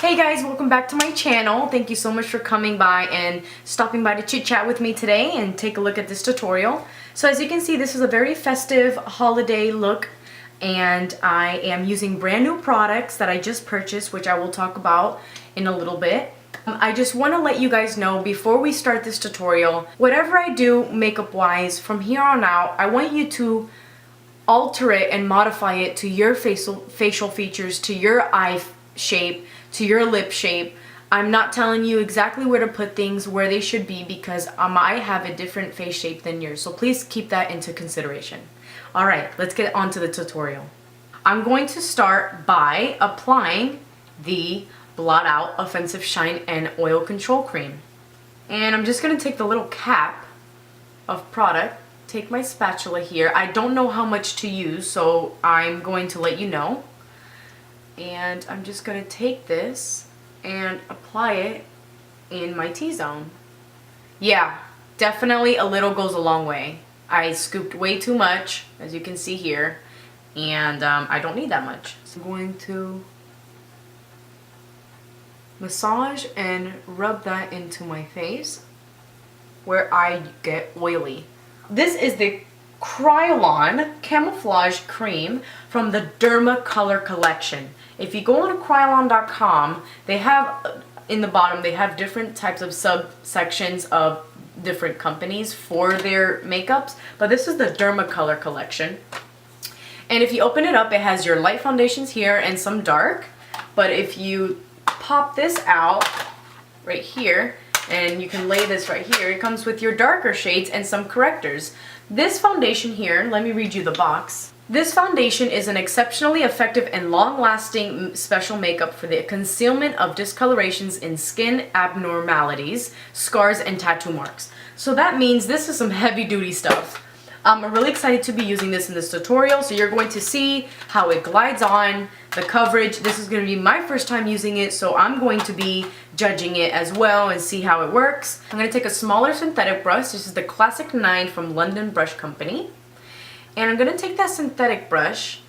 Hey guys, welcome back to my channel. Thank you so much for coming by and stopping by to chit chat with me today and take a look at this tutorial. So as you can see, this is a very festive holiday look, and I am using brand new products that I just purchased, which I will talk about in a little bit. I just want to let you guys know before we start this tutorial, whatever I do makeup wise from here on out, I want you to alter it and modify it to your facial features, to your eye shape, to your lip shape. I'm not telling you exactly where to put things where they should be because I have a different face shape than yours, so please keep that into consideration. Alright, let's get on to the tutorial. I'm going to start by applying the Blot Out Offensive Shine and Oil Control Cream. And I'm just going to take the little cap of product, take my spatula here. I don't know how much to use, so I'm going to let you know. And I'm just going to take this and apply it in my T-zone. Yeah, definitely a little goes a long way. I scooped way too much, as you can see here, and I don't need that much. So I'm going to massage and rub that into my face where I get oily. This is the Kryolan Camouflage Cream from the Derma Color Collection. If you go on kryolan.com, they have, in the bottom, they have different types of subsections of different companies for their makeups, but this is the Derma Color Collection. And if you open it up, it has your light foundations here and some dark, but if you pop this out right here, and you can lay this right here, it comes with your darker shades and some correctors. This foundation here, let me read you the box. This foundation is an exceptionally effective and long-lasting special makeup for the concealment of discolorations in skin abnormalities, scars, and tattoo marks. So that means this is some heavy-duty stuff. I'm really excited to be using this in this tutorial, so you're going to see how it glides on, the coverage. This is going to be my first time using it, so I'm going to be judging it as well and see how it works. I'm going to take a smaller synthetic brush. This is the Classic 9 from London Brush Company. And I'm going to take that synthetic brush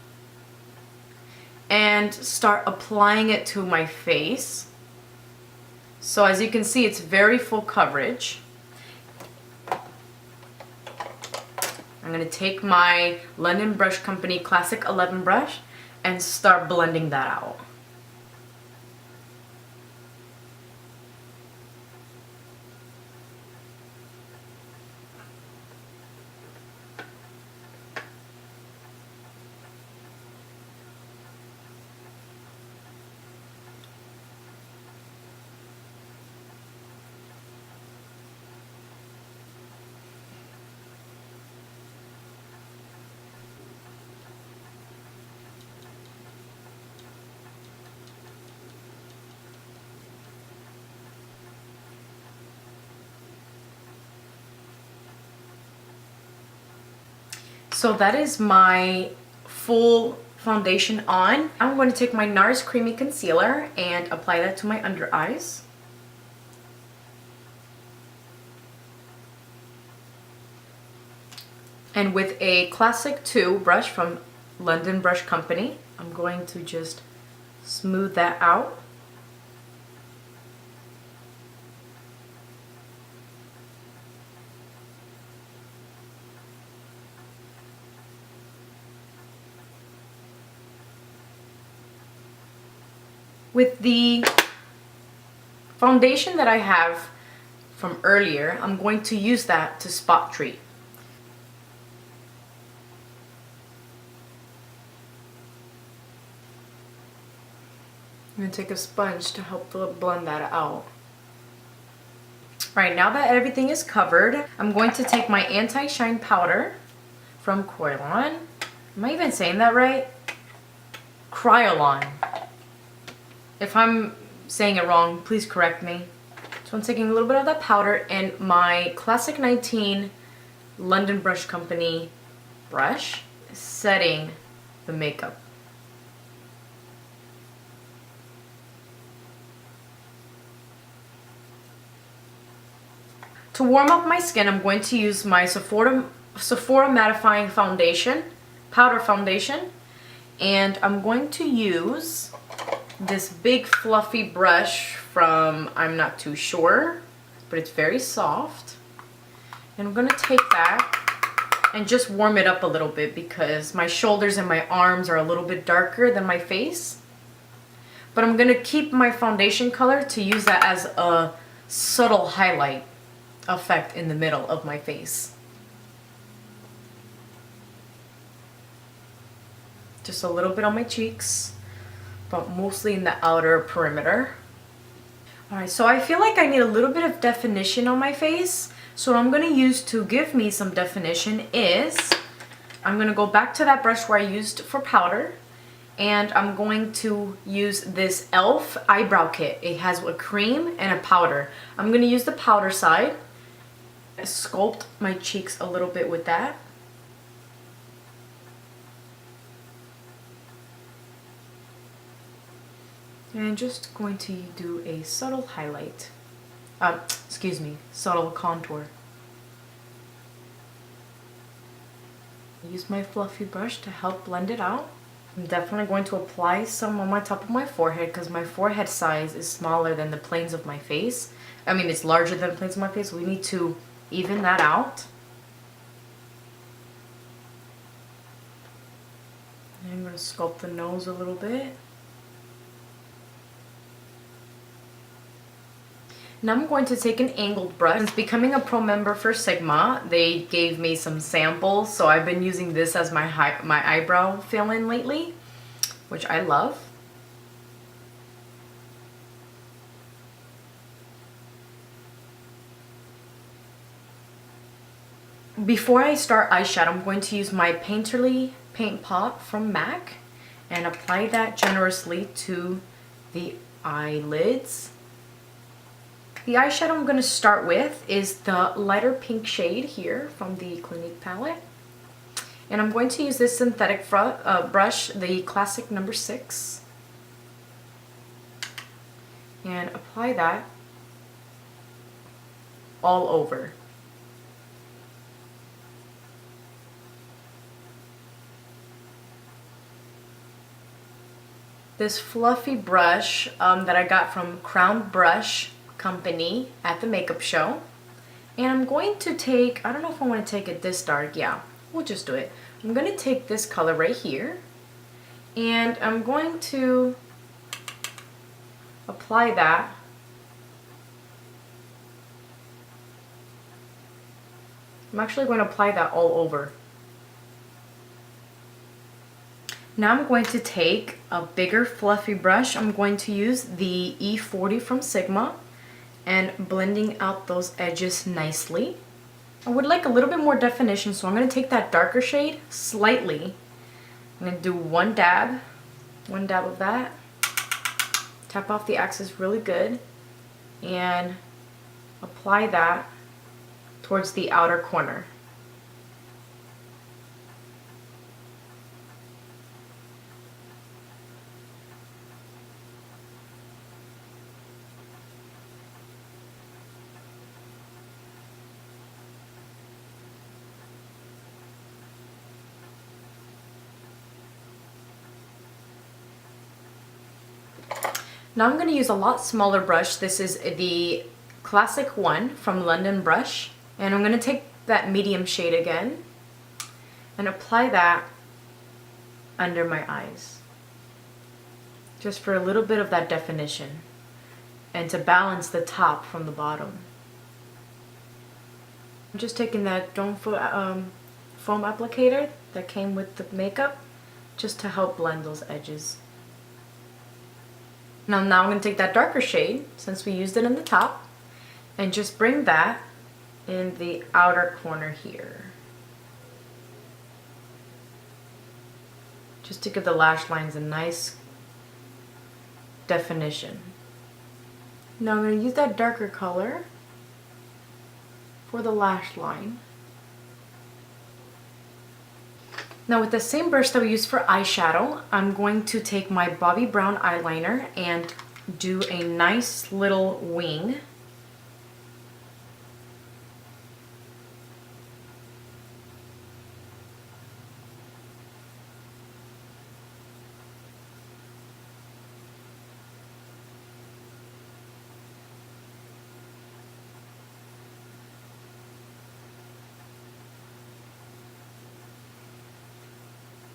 and start applying it to my face. So as you can see, it's very full coverage. I'm going to take my London Brush Company Classic 11 brush and start blending that out. So that is my full foundation on. I'm going to take my NARS Creamy Concealer and apply that to my under eyes. And with a Classic 2 brush from London Brush Company, I'm going to just smooth that out. With the foundation that I have from earlier, I'm going to use that to spot treat. I'm going to take a sponge to help blend that out. Alright, now that everything is covered, I'm going to take my anti-shine powder from Kryolan. Am I even saying that right? Kryolan. If I'm saying it wrong, please correct me. So I'm taking a little bit of that powder and my Classic 19 London Brush Company brush, setting the makeup. To warm up my skin, I'm going to use my Sephora Mattifying Foundation, powder foundation, and I'm going to use this big fluffy brush from, I'm not too sure, but it's very soft. And I'm gonna take that and just warm it up a little bit because my shoulders and my arms are a little bit darker than my face. But I'm gonna keep my foundation color to use that as a subtle highlight effect in the middle of my face. Just a little bit on my cheeks, but mostly in the outer perimeter. Alright, so I feel like I need a little bit of definition on my face. So what I'm going to use to give me some definition is, I'm going to go back to that brush where I used for powder. And I'm going to use this e.l.f. eyebrow kit. It has a cream and a powder. I'm going to use the powder side. Sculpt my cheeks a little bit with that. And I'm just going to do a subtle highlight. Subtle contour. Use my fluffy brush to help blend it out. I'm definitely going to apply some on my top of my forehead because my forehead size is smaller than the planes of my face. I mean, it's larger than the planes of my face. We need to even that out. And I'm going to sculpt the nose a little bit. Now I'm going to take an angled brush. Since becoming a pro member for Sigma, they gave me some samples, so I've been using this as my eyebrow fill-in lately, which I love. Before I start eyeshadow, I'm going to use my Painterly Paint Pot from MAC and apply that generously to the eyelids. The eyeshadow I'm going to start with is the lighter pink shade here from the Clinique palette. And I'm going to use this synthetic brush, the classic number 6. And apply that all over. This fluffy brush that I got from Crown Brush Company at the makeup show. And I'm going to take, I don't know if I want to take it this dark. Yeah, we'll just do it. I'm going to take this color right here and I'm going to apply that I'm actually going to apply that all over. Now I'm going to take a bigger fluffy brush. I'm going to use the E40 from Sigma and blending out those edges nicely. I would like a little bit more definition, so I'm going to take that darker shade slightly. I'm going to do one dab of that. Tap off the axis really good and apply that towards the outer corner. Now I'm going to use a lot smaller brush. This is the classic one from London Brush. And I'm going to take that medium shade again and apply that under my eyes. Just for a little bit of that definition and to balance the top from the bottom. I'm just taking that foam applicator that came with the makeup just to help blend those edges. Now I'm going to take that darker shade, since we used it in the top, and just bring that in the outer corner here. Just to give the lash lines a nice definition. Now I'm going to use that darker color for the lash line. Now with the same brush that we used for eyeshadow, I'm going to take my Bobbi Brown eyeliner and do a nice little wing.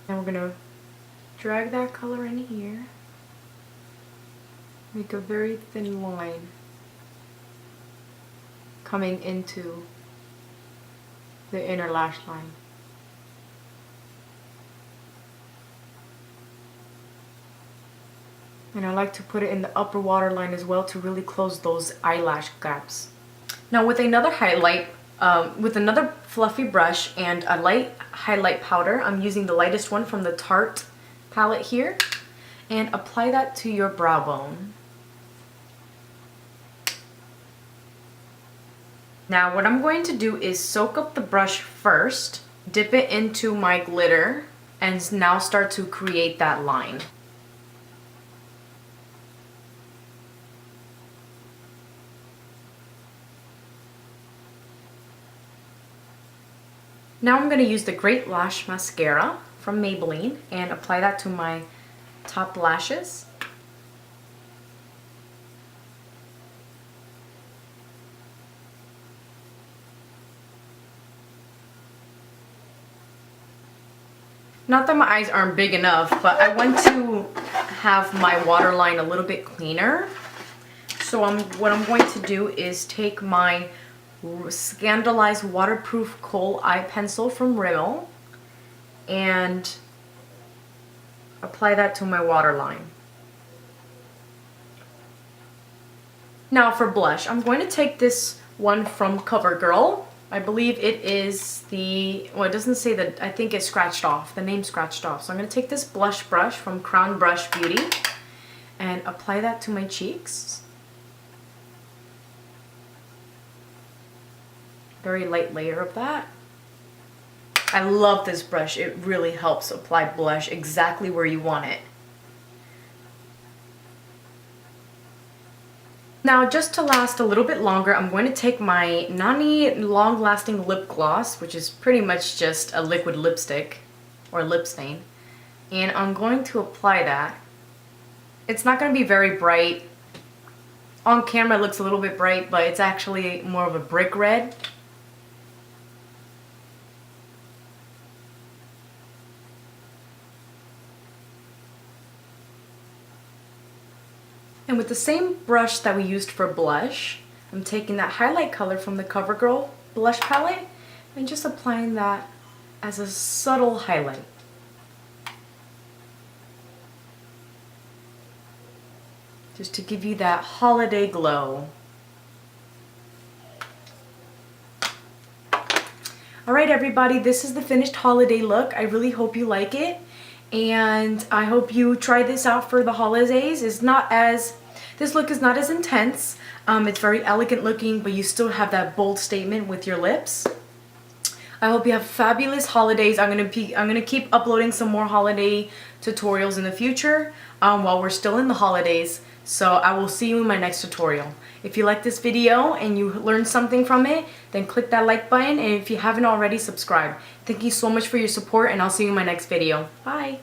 And we're gonna drag that color in here. Make a very thin line coming into the inner lash line. And I like to put it in the upper waterline as well to really close those eyelash gaps. Now with another highlight, with another fluffy brush and a light highlight powder, I'm using the lightest one from the Tarte palette here, and apply that to your brow bone. Now what I'm going to do is soak up the brush first, dip it into my glitter, and now start to create that line. Now I'm going to use the Great Lash Mascara from Maybelline and apply that to my top lashes. Not that my eyes aren't big enough, but I want to have my waterline a little bit cleaner. So what I'm going to do is take my Scandalized Waterproof Kohl Eye Pencil from Rimmel and apply that to my waterline. Now for blush, I'm going to take this one from CoverGirl. I believe it is the, well, it doesn't say that, I think it's scratched off, the name scratched off. So I'm going to take this blush brush from Crown Brush Beauty and apply that to my cheeks. Very light layer of that. I love this brush. It really helps apply blush exactly where you want it. Now just to last a little bit longer, I'm going to take my Nani Long Lasting Lip Gloss, which is pretty much just a liquid lipstick or lip stain, and I'm going to apply that. It's not going to be very bright. On camera it looks a little bit bright, but it's actually more of a brick red. And with the same brush that we used for blush, I'm taking that highlight color from the CoverGirl blush palette and just applying that as a subtle highlight. Just to give you that holiday glow. Alright everybody, this is the finished holiday look. I really hope you like it. And I hope you try this out for the holidays. This look is not as intense. It's very elegant looking, but you still have that bold statement with your lips. I hope you have fabulous holidays. I'm gonna keep uploading some more holiday tutorials in the future while we're still in the holidays. So I will see you in my next tutorial. If you like this video and you learned something from it, then click that like button, and if you haven't already, subscribe. Thank you so much for your support, and I'll see you in my next video. Bye!